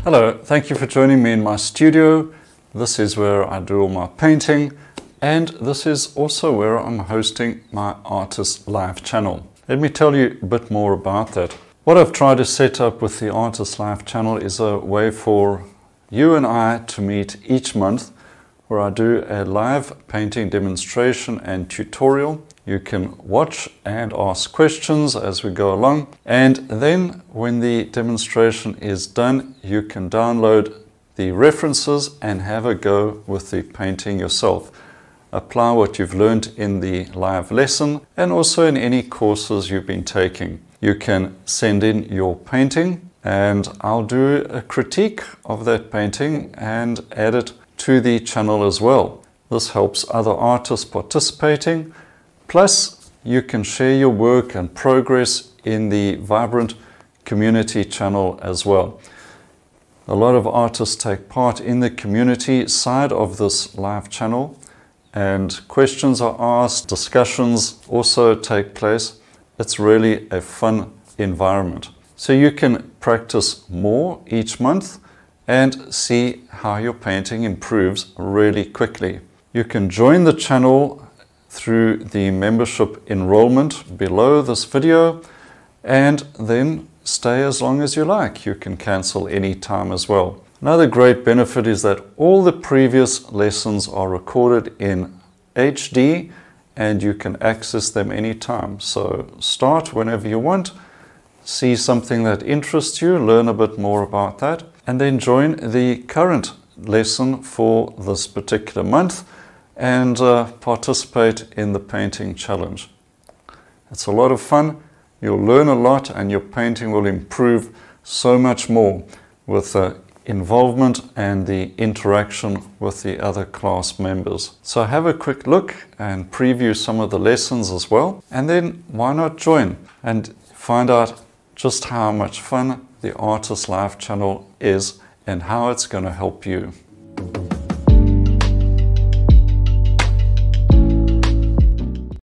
Hello, thank you for joining me in my studio. This is where I do all my painting, and this is also where I'm hosting my Artist Live channel. Let me tell you a bit more about that. What I've tried to set up with the Artist Live channel is a way for you and I to meet each month, where I do a live painting demonstration and tutorial. You can watch and ask questions as we go along, and then when the demonstration is done, you can download the references and have a go with the painting yourself. Apply what you've learned in the live lesson and also in any courses you've been taking. You can send in your painting and I'll do a critique of that painting and add it to the channel as well. This helps other artists participating. Plus, you can share your work and progress in the Vibrant community channel as well. A lot of artists take part in the community side of this live channel, and questions are asked, discussions also take place. It's really a fun environment. So you can practice more each month and see how your painting improves really quickly. You can join the channel through the membership enrollment below this video, and then stay as long as you like. You can cancel any time as well. Another great benefit is that all the previous lessons are recorded in HD and you can access them anytime. So start whenever you want, see something that interests you, learn a bit more about that, and then join the current lesson for this particular month and participate in the painting challenge. It's a lot of fun. You'll learn a lot and your painting will improve so much more with the involvement and the interaction with the other class members. So have a quick look and preview some of the lessons as well, and then why not join and find out just how much fun the Artist Live channel is and how it's going to help you.